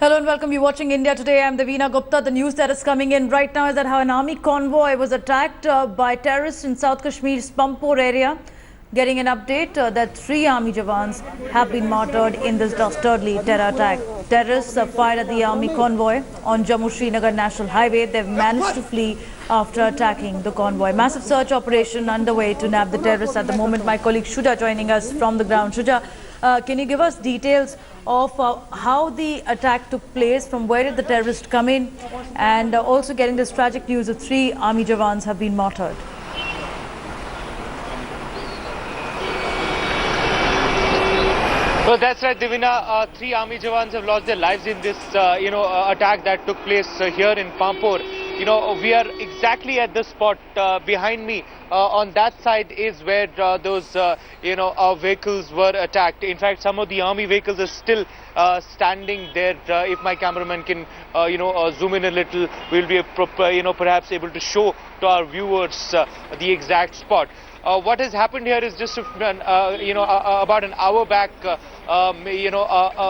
Hello and welcome. You're watching India Today. I'm Devina Gupta. The news that is coming in right now is that how an army convoy was attacked by terrorists in South Kashmir's Pampore area. Getting an update that 3 army Jawans have been martyred in this dastardly terror attack. Terrorists fired at the army convoy on Jammu-Srinagar National Highway. They've managed to flee after attacking the convoy. Massive search operation underway to nab the terrorists at the moment. My colleague Shuja joining us from the ground. Shuja, can you give us details of how the attack took place, from where did the terrorists come in, and also getting this tragic news that 3 army Jawans have been martyred? Well, that's right, Divina. 3 army Jawans have lost their lives in this, attack that took place here in Pampore. We are exactly at this spot behind me. On that side is where those, vehicles were attacked. In fact, some of the army vehicles are still standing there. If my cameraman can, zoom in a little, we'll be, perhaps able to show to our viewers the exact spot. What has happened here is just, about an hour back,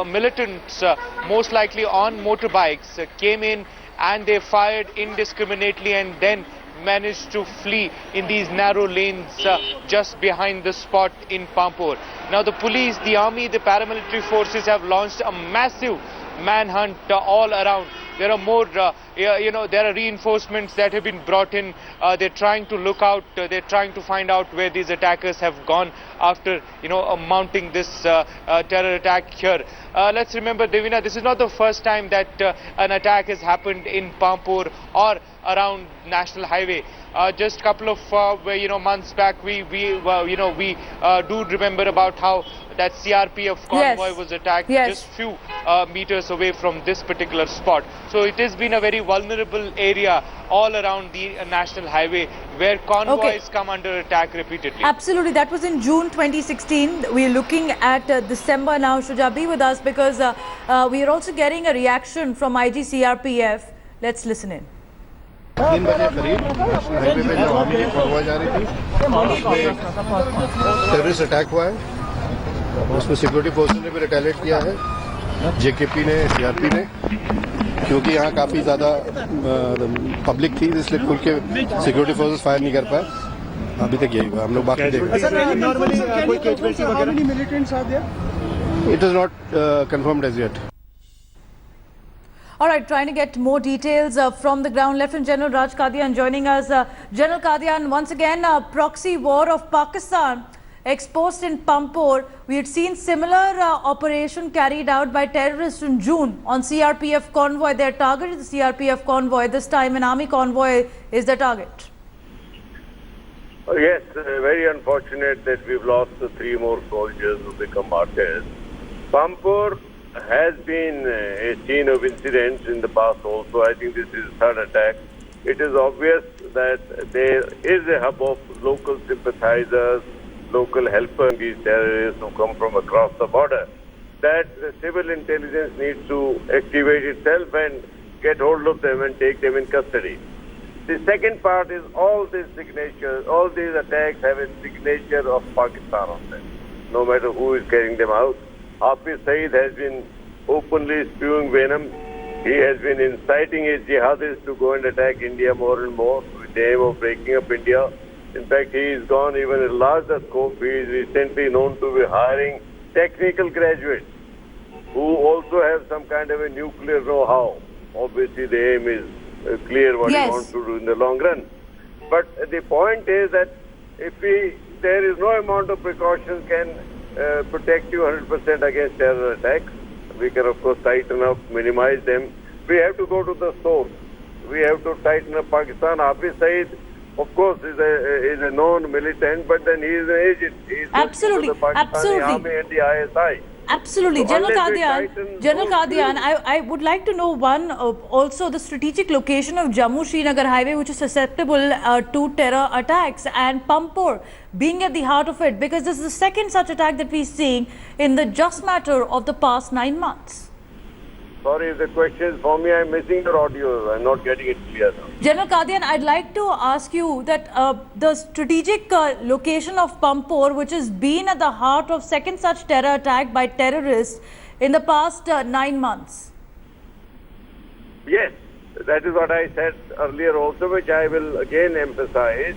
militants, most likely on motorbikes, came in and they fired indiscriminately and then managed to flee in these narrow lanes just behind the spot in Pampore. Now the police, the army, the paramilitary forces have launched a massive manhunt all around. There are more, there are reinforcements that have been brought in. They're trying to look out, they're trying to find out where these attackers have gone after, mounting this terror attack here. Let's remember, Devina, this is not the first time that an attack has happened in Pampore or around National Highway. Just a couple of months back, we do remember about how that CRPF convoy was attacked just few meters away from this particular spot. So it has been a very vulnerable area all around the National Highway where convoys come under attack repeatedly. Absolutely. That was in June 2016. We're looking at December now. Shuja, be with us because we are also getting a reaction from IG CRPF. Let's listen in. 3 बजे करीब national highway पे जो army की convoy जा रही थी उसमें terrorist attack हुआ है। उसमें सिक्योरिटी फोर्सेस ने भी रिटेलिएट किया है, जेकेपी ने, सीआरपी ने, क्योंकि यहाँ काफ़ी ज़्यादा पब्लिक थी इसलिए खुल के सिक्योरिटी फोर्सेस फायर नहीं कर पाए। अभी तक यही हुआ, हम लोग बाकी देख रहे हैं। It is not confirmed as yet. All right, trying to get more details from the ground. Lieutenant General Raj Qadian joining us. General Qadian, once again, proxy war of Pakistan exposed in Pampore. We had seen similar operation carried out by terrorists in June on CRPF convoy. Their target is the CRPF convoy. This time an army convoy is the target. Oh, yes, very unfortunate that we've lost 3 more soldiers who become martyrs. Pampore has been a scene of incidents in the past also. I think this is third attack. It is obvious that there is a hub of local sympathizers, local helpers, these terrorists who come from across the border, that the civil intelligence needs to activate itself and get hold of them and take them in custody. The second part is all these signatures, all these attacks have a signature of Pakistan on them, no matter who is carrying them out. Hafiz Saeed has been openly spewing venom. He has been inciting his jihadists to go and attack India more and more with the aim of breaking up India. In fact, he has gone even a larger scope. He is recently known to be hiring technical graduates who also have some kind of a nuclear know-how. Obviously, the aim is clear what he wants to do in the long run. But the point is that there is no amount of precautions can protect you 100% against terror attacks. We can, of course, tighten up, minimize them. We have to go to the source. We have to tighten up Pakistan. Hafiz Saeed, of course, is a known militant, but then he is an agent. He is Absolutely. the Pakistani Army and the ISI. Absolutely. So General Qadian, I would like to know also the strategic location of Jammu-Srinagar highway, which is susceptible to terror attacks, and Pampore being at the heart of it, because this is the second such attack that we're seeing in the just matter of the past 9 months. Sorry, if the question is for me, I'm missing your audio. I'm not getting it clear now. General Qadian, I'd like to ask you that the strategic location of Pampore, which has been at the heart of second such terror attack by terrorists in the past 9 months. Yes, that is what I said earlier also, which I will again emphasize,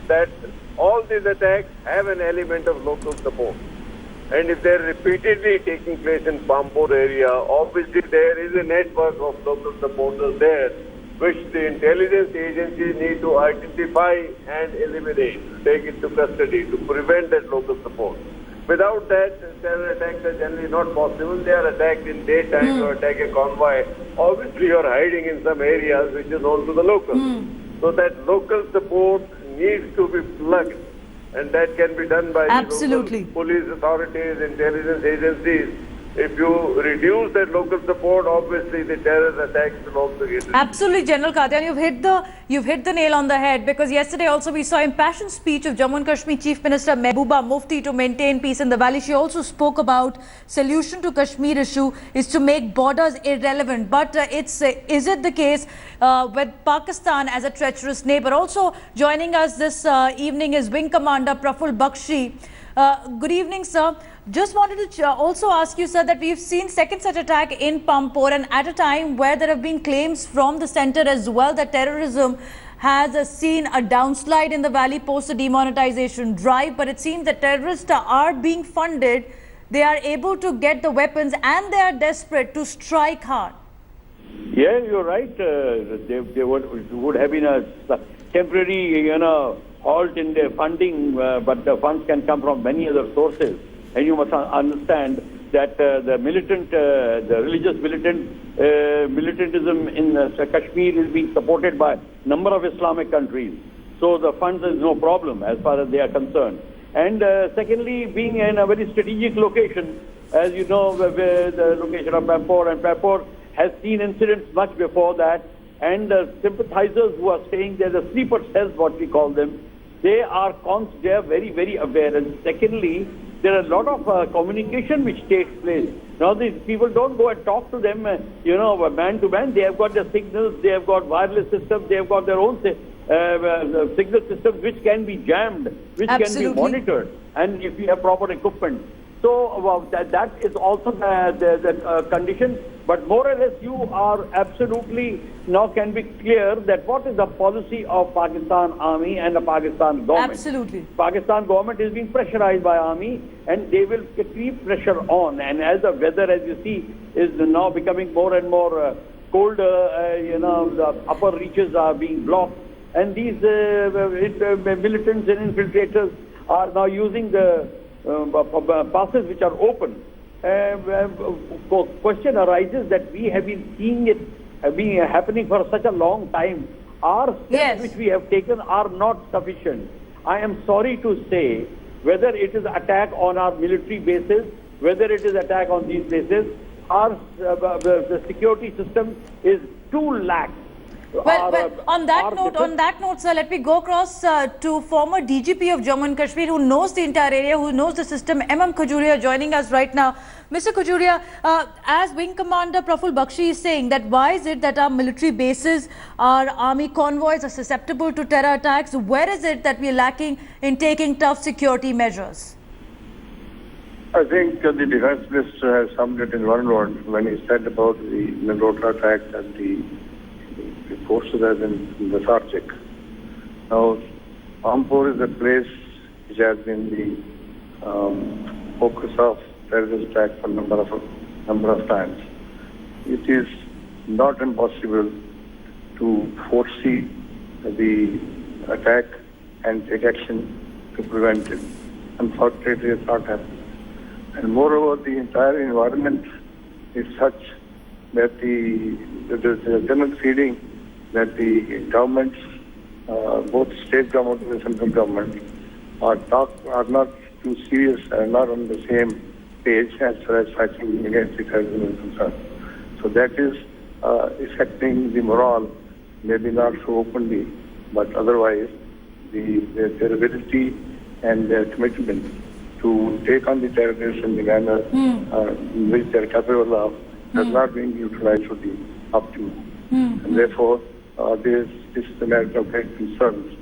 that all these attacks have an element of local support. And if they're repeatedly taking place in Pampore area, obviously there is a network of local supporters there, which the intelligence agencies need to identify and eliminate, take into custody to prevent that local support. Without that, terror attacks are generally not possible. They are attacked in daytime to attack a convoy. Obviously, you are hiding in some areas which is known to the locals. So that local support needs to be plugged. And that can be done by the local police authorities, intelligence agencies. If you reduce that local support, obviously the terrorist attacks will also get reduced. Absolutely, General Kadian, you've hit the nail on the head, because yesterday also we saw impassioned speech of Jammu and Kashmir Chief Minister Mehbooba Mufti to maintain peace in the valley. She also spoke about solution to Kashmir issue is to make borders irrelevant. But is it the case with Pakistan as a treacherous neighbor? Also joining us this evening is Wing Commander Praful Bakshi. Good evening, sir. Just wanted to also ask you, sir, that we've seen second such attack in Pampore, and at a time where there have been claims from the center as well that terrorism has seen a downslide in the valley post the demonetization drive. But it seems that terrorists are being funded, they are able to get the weapons, and they are desperate to strike hard. Yeah, you're right. There would have been a temporary, halt in the funding, but the funds can come from many other sources. And you must understand that the religious militantism in Kashmir is being supported by a number of Islamic countries. So the funds is no problem as far as they are concerned. And secondly, being in a very strategic location, as you know, the location of Pampore, and Pampore has seen incidents much before that. And the sympathizers who are staying there, the sleeper cells, what we call them, they are very, very aware. And secondly, there are a lot of communication which takes place. Now, these people don't go and talk to them, man to man. They have got their signals, they have got wireless systems, they have got their own signal systems which can be jammed, which can be monitored, and if you have proper equipment. So that is also the condition. But more or less, you are absolutely now can be clear that what is the policy of Pakistan Army and the Pakistan government. Absolutely. Pakistan government is being pressurized by Army, and they will keep pressure on. And as the weather, as you see, is now becoming more and more colder, the upper reaches are being blocked. And these militants and infiltrators are now using the passes which are open. Question arises that we have been seeing it happening for such a long time. Our steps which we have taken are not sufficient. I am sorry to say, whether it is attack on our military bases, whether it is attack on these bases, our the security system is too lax. Well, on that note, sir, let me go across to former DGP of Jammu and Kashmir, who knows the entire area, who knows the system, M.M. Khajuria, joining us right now. Mr. Khajuria, as Wing Commander Praful Bakshi is saying, that why is it that our military bases, our army convoys are susceptible to terror attacks? Where is it that we are lacking in taking tough security measures? I think the defense minister has summed it in one word when he said about the Middlota attacks and the forces have been lethargic. Now, Pampore is a place which has been the focus of terrorist attack for a number of times. It is not impossible to foresee the attack and take action to prevent it. Unfortunately, it's not happening. And moreover, the entire environment is such that there is a general feeling that the governments, both state government and central government, are not too serious and not on the same page as far as fighting against the terrorism is concerned. So that is affecting the morale, maybe not so openly, but otherwise their ability and their commitment to take on the terrorists in the manner in which they are capable of has not been utilized to the optimum. And therefore, this is a matter of great concern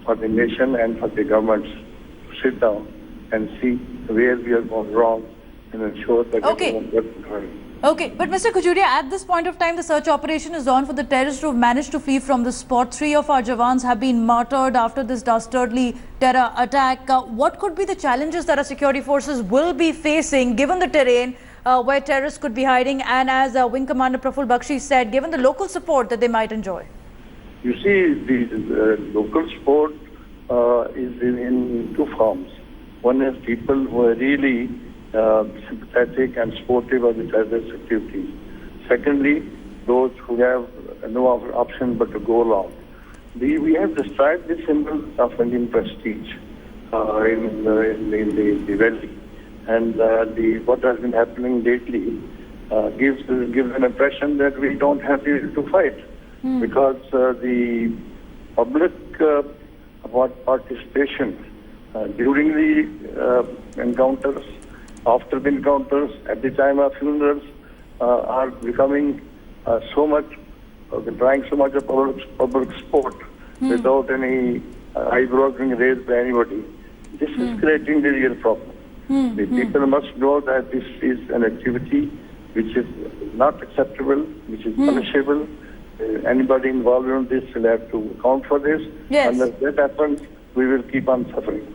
for the nation and for the governments to sit down and see where we are going wrong and ensure that Okay. everyone gets behind. Okay, but Mr. Khajuria, at this point of time, the search operation is on for the terrorists who have managed to flee from the spot. 3 of our Jawans have been martyred after this dastardly terror attack. What could be the challenges that our security forces will be facing, given the terrain where terrorists could be hiding, and as Wing Commander Praful Bakshi said, given the local support that they might enjoy? You see, the local sport is in two forms. One is people who are really sympathetic and supportive of the terrorist activities. Secondly, those who have no other option but to go along. We have destroyed the symbol of Indian prestige in the valley. And what has been happening lately gives an impression that we don't have to fight. Because the public participation during the encounters, after the encounters, at the time of funerals, are becoming so much, trying so much of public support without any eyebrows being raised by anybody. This is creating the real problem. The people must know that this is an activity which is not acceptable, which is punishable. Anybody involved in this will have to account for this. Yes. Unless that happens, we will keep on suffering.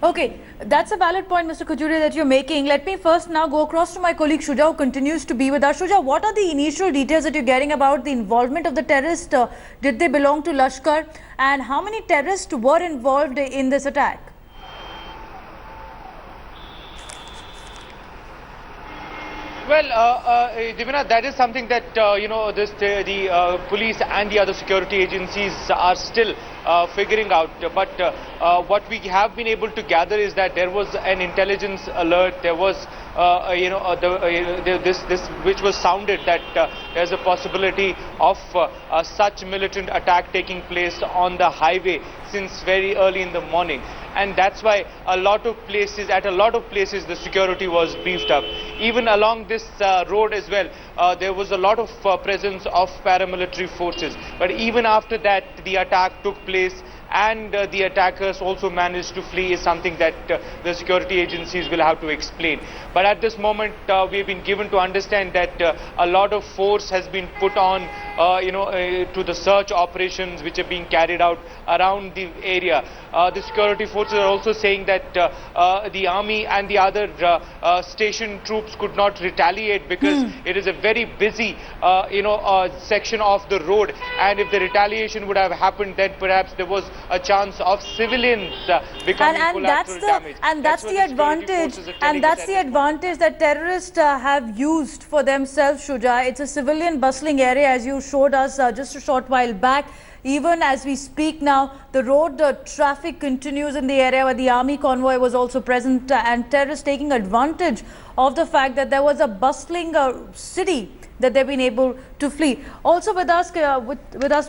Okay, that's a valid point, Mr. Khajuria, that you're making. Let me first now go across to my colleague Shuja, who continues to be with us. Shuja, what are the initial details that you're getting about the involvement of the terrorists? Did they belong to Lashkar? And how many terrorists were involved in this attack? Well, Divina, that is something that the police and the other security agencies are still figuring out. But what we have been able to gather is that there was an intelligence alert. There was, this which was sounded that there's a possibility of such militant attack taking place on the highway since very early in the morning. And that's why at a lot of places the security was beefed up. Even along this road as well, there was a lot of presence of paramilitary forces. But even after that, the attack took place and the attackers also managed to flee is something that the security agencies will have to explain. But at this moment, we've been given to understand that a lot of force has been put on, to the search operations which are being carried out around the area. The security forces are also saying that the army and the other station troops could not retaliate because it is a very busy, section of the road. And if the retaliation would have happened, then perhaps there was a chance of civilians becoming collateral damage. And that's the advantage. And that's the advantage that terrorists have used for themselves, Shuja. It's a civilian bustling area, as you showed us just a short while back. Even as we speak now, the road traffic continues in the area where the army convoy was also present, and terrorists taking advantage of the fact that there was a bustling city that they've been able to flee. Also with us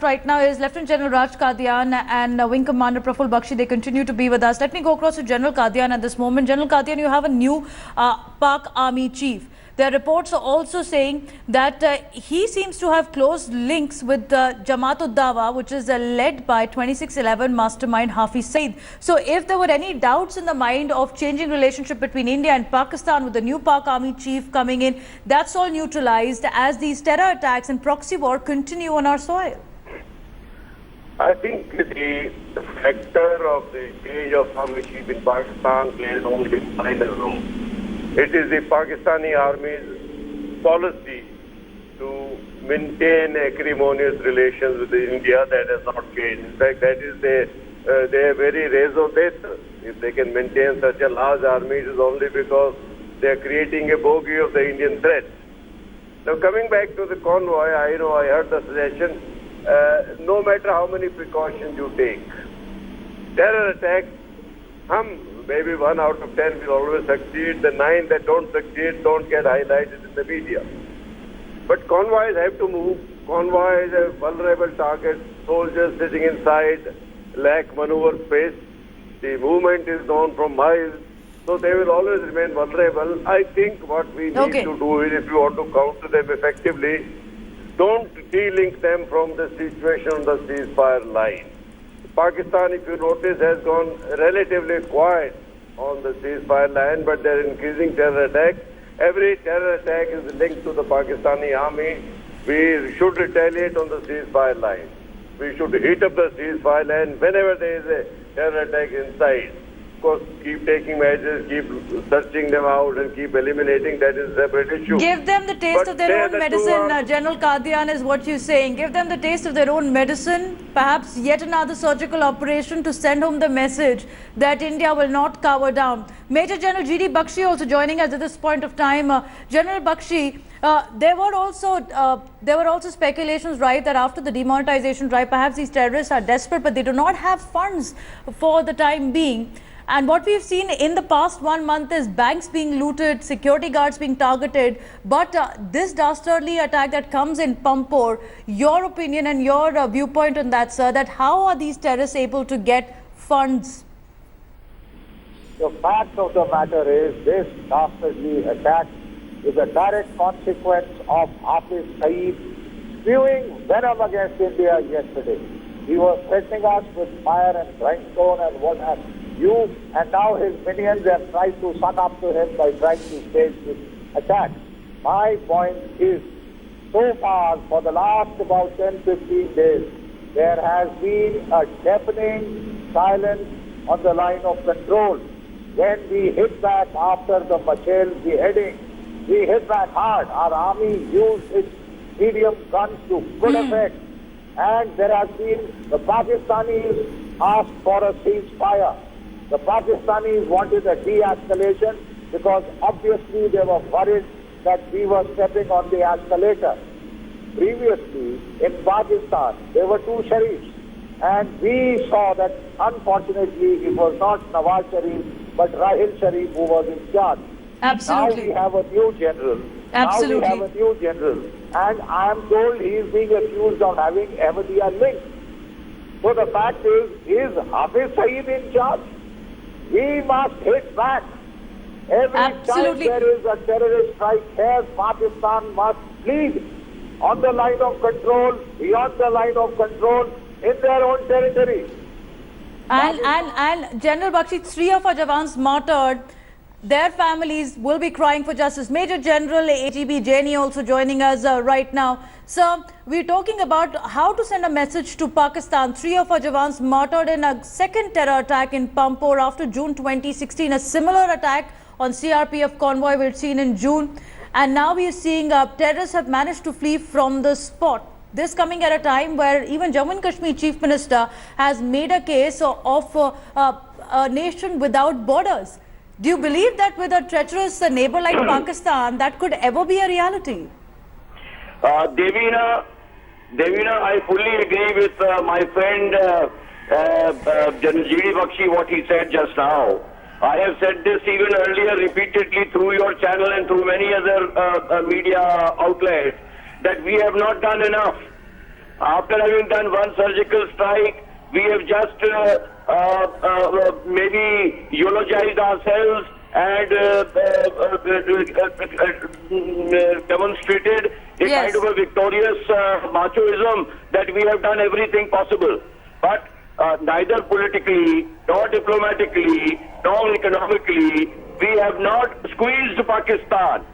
right now is Lieutenant General Raj Kadian and Wing Commander Praful Bakshi. They continue to be with us. Let me go across to General Kadian at this moment. General Kadian, you have a new Pak Army chief. There are reports also saying that he seems to have close links with Jamaat-ud-Dawa, which is led by 2611 mastermind Hafiz Saeed. So if there were any doubts in the mind of changing relationship between India and Pakistan with the new Pak Army chief coming in, that's all neutralized as these terror attacks and proxy war continue on our soil. I think the factor of the change of army chief in Pakistan plays only a minor role. It is the Pakistani Army's policy to maintain acrimonious relations with India that has not changed. In fact, that is they are very raison d'etre. If they can maintain such a large army, it is only because they are creating a bogey of the Indian threat. Now, coming back to the convoy, I heard the suggestion, no matter how many precautions you take, terror attacks, maybe 1 out of 10 will always succeed. The 9 that don't succeed don't get highlighted in the media. But convoys have to move. Convoys are vulnerable targets. Soldiers sitting inside lack maneuver space. The movement is known from miles. So they will always remain vulnerable. I think what we need to do is, if you want to counter them effectively, don't de-link them from the situation on the ceasefire line. Pakistan, if you notice, has gone relatively quiet on the ceasefire line, but they're increasing terror attacks. Every terror attack is linked to the Pakistani army. We should retaliate on the ceasefire line. We should heat up the ceasefire line whenever there is a terror attack inside. Of course, keep taking measures, keep searching them out and keep eliminating. That is a separate issue. Give them the taste But of their they are own the two medicine, arms. General Qadian, is what you're saying. Give them the taste of their own medicine, perhaps yet another surgical operation to send home the message that India will not cower down. Major General G.D. Bakshi also joining us at this point of time. General Bakshi, there were also speculations, right, that after the demonetization drive, perhaps these terrorists are desperate, but they do not have funds for the time being. And what we've seen in the past 1 month is banks being looted, security guards being targeted. But this dastardly attack that comes in Pampore, your opinion and your viewpoint on that, sir, that how are these terrorists able to get funds? The fact of the matter is this dastardly attack is a direct consequence of Hafiz Saeed spewing venom against India yesterday. He was threatening us with fire and brimstone and what have you, and now his minions have tried to suck up to him by trying to stage this attack. My point is, so far, for the last about 10-15 days, there has been a deafening silence on the line of control. When we hit back after the Machel beheading, we hit back hard. Our army used its medium guns to good effect. And there has been, the Pakistanis asked for a ceasefire. The Pakistanis wanted a de-escalation because obviously they were worried that we were stepping on the escalator. Previously, in Pakistan, there were two Sharifs. And we saw that, unfortunately, it was not Nawaz Sharif, but Rahil Sharif who was in charge. Absolutely. Now we have a new general. Absolutely. Now we have a new general. And I am told he is being accused of having Ahmadiyya links. So the fact is Hafiz Saeed in charge? We must hit back. Every Absolutely. time there is a terrorist strike here, Pakistan must lead on the line of control, beyond the line of control, in their own territory. And General Bakshi, 3 of our Jawans martyred. Their families will be crying for justice. Major General AGB Jaini also joining us right now. Sir, we're talking about how to send a message to Pakistan. 3 of our Jawans martyred in a second terror attack in Pampore after June 2016. A similar attack on CRPF convoy we've seen in June. And now we are seeing terrorists have managed to flee from the spot. This coming at a time where even Jammu and Kashmir Chief Minister has made a case of a nation without borders. Do you believe that with a treacherous neighbor like Pakistan, that could ever be a reality? Devina, I fully agree with my friend General G.D. Bakshi, what he said just now. I have said this even earlier repeatedly through your channel and through many other media outlets, that we have not done enough. After having done one surgical strike, we have just maybe eulogized ourselves and demonstrated a kind of a victorious machoism that we have done everything possible. But neither politically, nor diplomatically, nor economically, we have not squeezed Pakistan.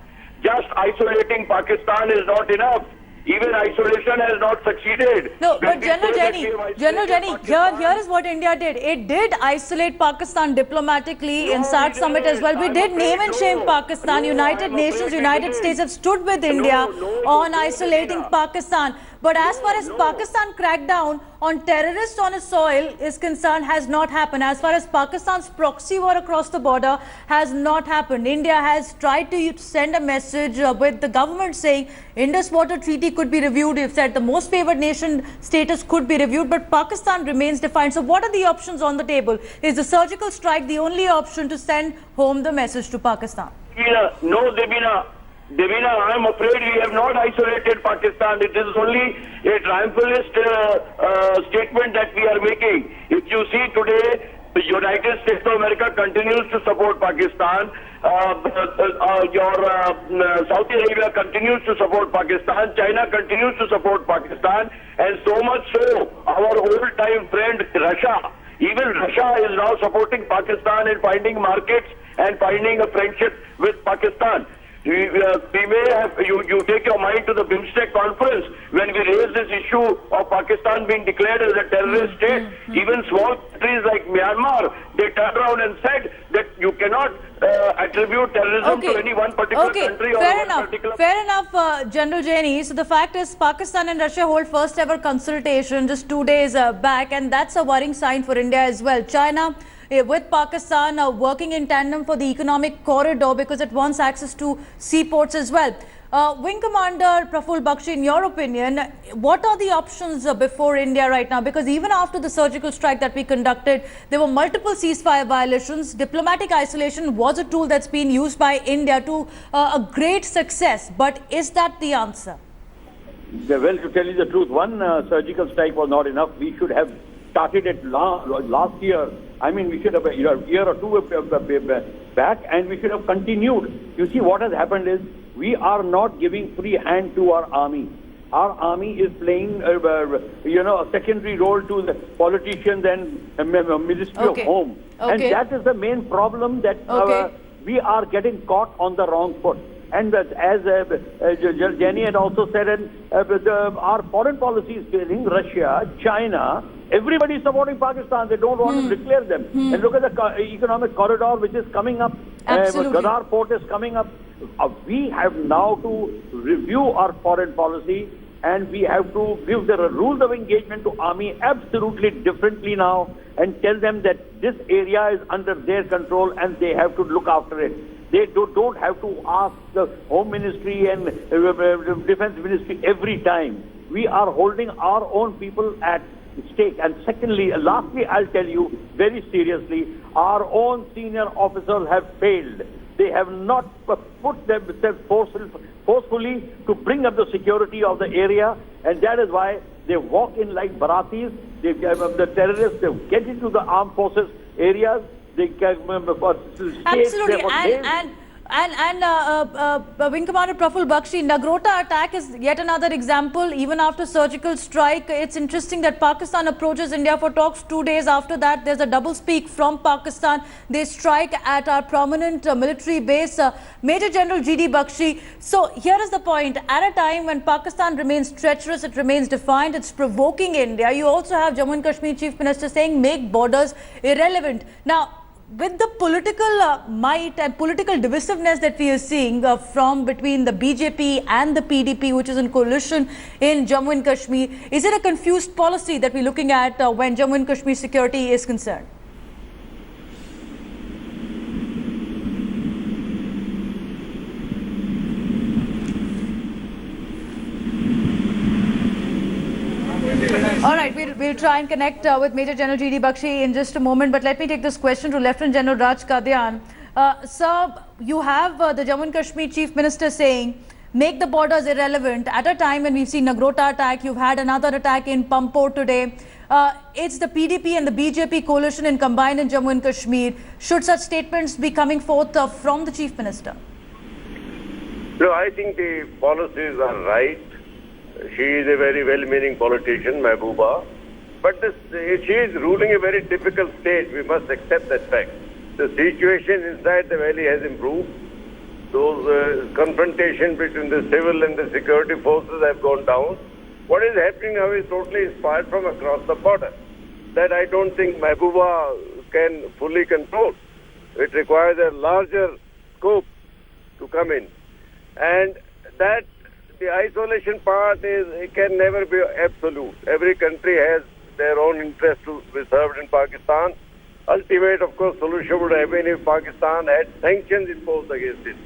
Just isolating Pakistan is not enough. Even isolation has not succeeded. No, but General Jaini, here is what India did. It did isolate Pakistan diplomatically in SAT summit as well. We did name and shame Pakistan. United Nations, United States have stood with India on isolating Pakistan. But as far as Pakistan crackdown on terrorists on its soil is concerned, has not happened. As far as Pakistan's proxy war across the border has not happened. India has tried to send a message with the government saying Indus Water Treaty could be reviewed. You've said the most favored nation status could be reviewed, but Pakistan remains defiant. So what are the options on the table? Is the surgical strike the only option to send home the message to Pakistan? No, Devina, I am afraid we have not isolated Pakistan. It is only a triumphalist statement that we are making. If you see today, the United States of America continues to support Pakistan. Saudi Arabia continues to support Pakistan. China continues to support Pakistan. And so much so, our old-time friend Russia Even Russia is now supporting Pakistan and finding markets and finding a friendship with Pakistan. We may have, you take your mind to the BIMSTEC conference when we raised this issue of Pakistan being declared as a terrorist state. Even small countries like Myanmar, they turned around and said that you cannot attribute terrorism to any one particular country or one particular... Fair enough, General Jaini. So the fact is Pakistan and Russia hold first ever consultation just 2 days back, and that's a worrying sign for India as well. China with Pakistan working in tandem for the economic corridor because it wants access to seaports as well. Wing Commander Praful Bakshi, in your opinion, what are the options before India right now? Because even after the surgical strike that we conducted, there were multiple ceasefire violations. Diplomatic isolation was a tool that's been used by India to a great success. But is that the answer? Well, to tell you the truth, one surgical strike was not enough. We should have started it last year. I mean, we should have a year or two back, and we should have continued. You see, what has happened is we are not giving free hand to our army. Our army is playing, a secondary role to the politicians and Ministry of Home. And that is the main problem, that we are getting caught on the wrong foot. And as Jenny had also said, our foreign policy is failing. Russia, China, everybody is supporting Pakistan. They don't want to declare them. And look at the economic corridor which is coming up. Gadar port is coming up. We have now to review our foreign policy, and we have to give the rules of engagement to army absolutely differently now, and tell them that this area is under their control and they have to look after it. They don't have to ask the Home Ministry and Defense Ministry every time. We are holding our own people at stake. And secondly, lastly, I'll tell you very seriously, our own senior officers have failed. They have not put themselves forcefully to bring up the security of the area, and that is why they walk in like Baratis. The terrorists, they get into the armed forces areas. They can absolutely, and Wing Commander Praful Bakshi, Nagrota attack is yet another example. Even after surgical strike, it's interesting that Pakistan approaches India for talks. 2 days after that, there's a double speak from Pakistan. They strike at our prominent military base. Major General G.D. Bakshi. So here is the point. At a time when Pakistan remains treacherous, it remains defiant, it's provoking India. You also have Jammu and Kashmir Chief Minister saying make borders irrelevant. Now, with the political might and political divisiveness that we are seeing from between the BJP and the PDP, which is in coalition in Jammu and Kashmir, is it a confused policy that we're looking at when Jammu and Kashmir security is concerned? All right, we'll try and connect with Major General G.D. Bakshi in just a moment, but let me take this question to Lieutenant General Raj Kadian. Sir, you have the Jammu and Kashmir Chief Minister saying, make the borders irrelevant. At a time when we've seen Nagrota attack, you've had another attack in Pampore today. It's the PDP and the BJP coalition in combined in Jammu and Kashmir. Should such statements be coming forth from the Chief Minister? No, I think the policies are right. She is a very well-meaning politician, Mehbooba. But she is ruling a very difficult state. We must accept that fact. The situation inside the valley has improved. Those confrontation between the civil and the security forces have gone down. What is happening now is totally inspired from across the border. That I don't think Mehbooba can fully control. It requires a larger scope to come in. And that the isolation part it can never be absolute. Every country has their own interest to be served in Pakistan. Ultimate, of course, solution would have been if Pakistan had sanctions imposed against it,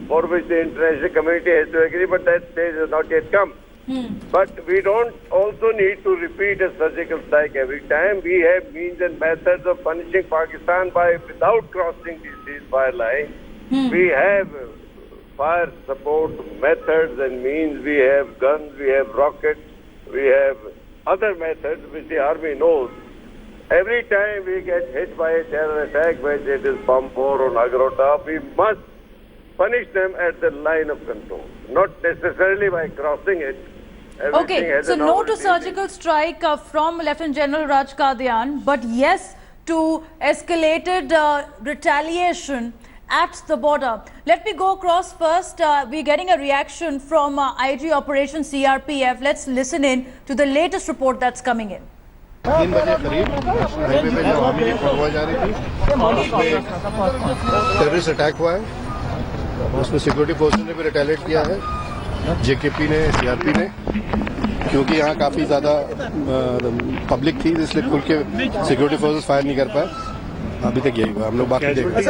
for which the international community has to agree, but that stage has not yet come. But we don't also need to repeat a surgical strike every time. We have means and methods of punishing Pakistan without crossing the ceasefire line. We have fire support methods and means. We have guns, we have rockets, we have other methods which the army knows. Every time we get hit by a terror attack, whether it is Pampore or Nagrota, we must punish them at the line of control, not necessarily by crossing it. Everything Okay, has so a no normal to dealing. surgical strike from Lieutenant General Raj Qadian, but yes to escalated retaliation at the border. Let me go across first. We're getting a reaction from IG Operation CRPF. Let's listen in to the latest report that's coming in. 3 बजे करीब highway पे जो army की convoy जा रही थी terrorist attack हुआ है। उसमें सिक्योरिटी फोर्सेस ने भी रिटेलिएट किया है, जेकेपी ने, सीआरपी ने, क्योंकि यहाँ काफी ज्यादा पब्लिक थी इसलिए खुल के सिक्योरिटी फोर्सेस फायर नहीं कर पाए। अभी तक यही हुआ, हम लोग बाकी देख रहे हैं।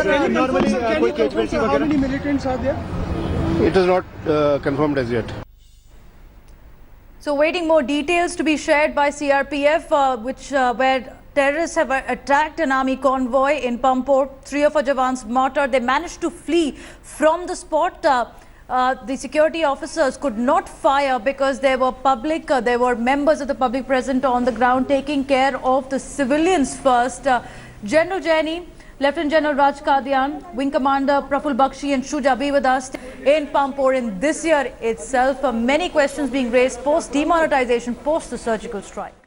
It is not confirmed as yet. So waiting more details to be shared by CRPF, where terrorists have attacked an army convoy in Pampore. 3 of our Jawans martyred. They managed to flee from the spot. The security officers could not fire because there were there were members of the public present on the ground taking care of the civilians first. General Jaini, Lieutenant General Raj Qadian, Wing Commander Praful Bakshi and Shuja be with us in Pampore in this year itself. Many questions being raised post demonetization, post the surgical strike.